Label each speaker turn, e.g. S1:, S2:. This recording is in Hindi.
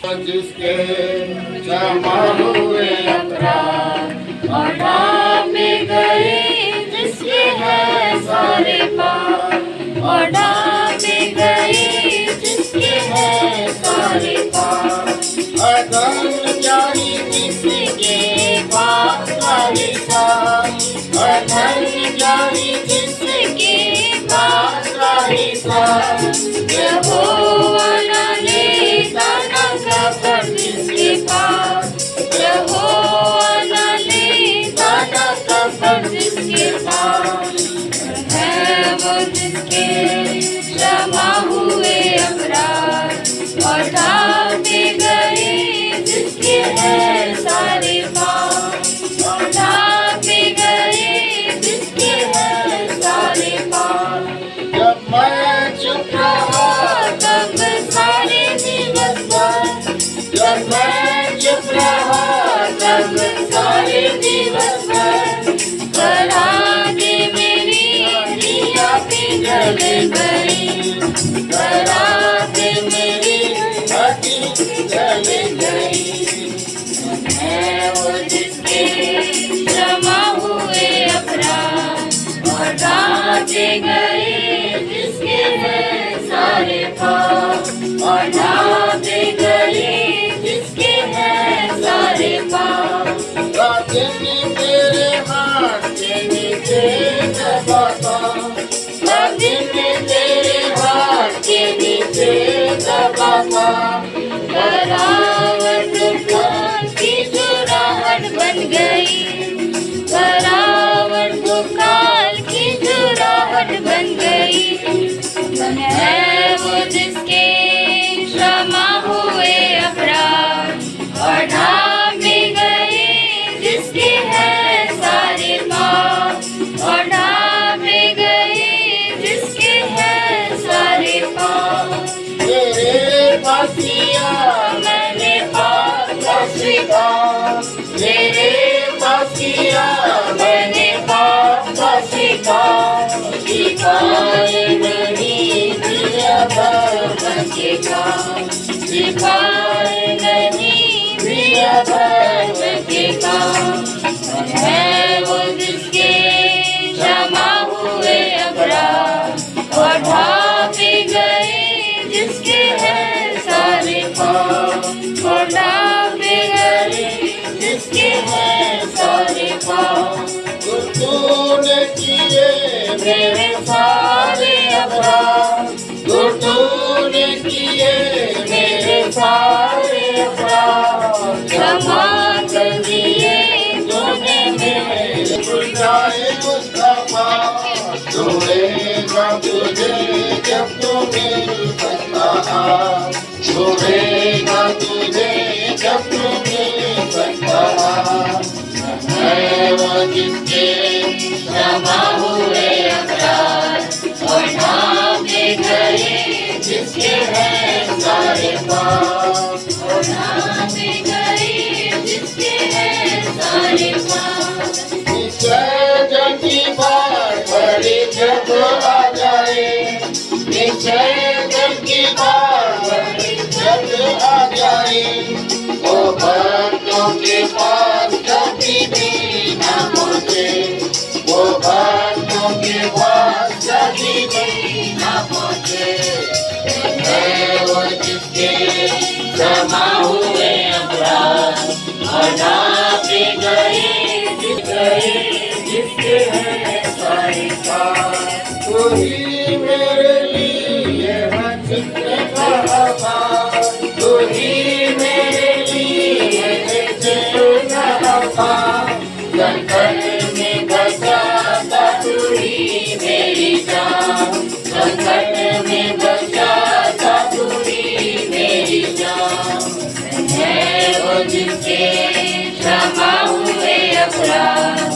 S1: जिसके क्षमा हुए अपराध और ढापे गए जिसके है सारे पाप और ढापे गए जिसके है सारे पाप अधर्म जारी जिसके पाप का हिसाब अधर्म जारी जिसके पाप का हिसाब यहोवा न लेता न कफन जिसके पास यहोवा न लेता न कफन जिसके पास है वो जिसके क्षमा हुए अपराध और ढापे गए जिसके है सारे पाप और ढापे गए जिसके है सारे पाप जब मैं चुप रहा तब सारे दिवस भर जब मैं चुप रहा तब सारे दिवस भर करागे मेरी दिया पिघल गई करागे मेरी अति जल गई है वो जिसके क्षमा हुए अपराध और ढापे गए जिसके है सारे पाप और ढापे गए जिसके है सारे पाप तेरे हाथ के नीचे दबाता तेरे हाथ के नीचे दबाता करावट की चुराहट बन गई करावट काल की चुराहट बन गई है वो जिसके क्षमा हुए अपराध और ढापे गए जिसके है सारे पाप और ढापे गए जिसके है सारे पाप तेरे पास किया मैंने पाप का स्वीकार तेरे पास किया मैंने पाप का स्वीकार सिखाए नहीं दिया धर्म के काम सिखाए नहीं दिया धर्म के काम है वो जिसके क्षमा हुए अपराध और ढापे गए जिसके है सारे पाप और ढापे गए जिसके है सारे पाप तूने किए मेरे सारे अपराध तूने किए मेरे सारे अपराध क्षमा कर दिए तूने मेरे बुझाए मुस्तफा धोएगा तुझे जब तू मिल सकता धोएगा तुझे जब तू मिल सकता है वो जिसके क्षमा हुए अपराध और ढापे गए जिसके है सारे पाप और ढापे गए जिसके है सारे पाप निश्चय जब की बात बड़ी जब आ जाए निश्चय जब की बात बड़ी जब आ जाए वो भक्तों के पास कभी भी न पहुँचे वो भक्तों के पास कभी भी न पहुँचे है वो जिसके क्षमा हुए अपराध और ढापे गए जिसके है सारे पाप तूही मेरे लिए है जिसने कहा था तूही मेरे लिए है जिसने कहा था संकट में बचाता तूही मेरी जान संकट में बचाता तूही मेरी जान है वो जिसके क्षमा हुए अपराध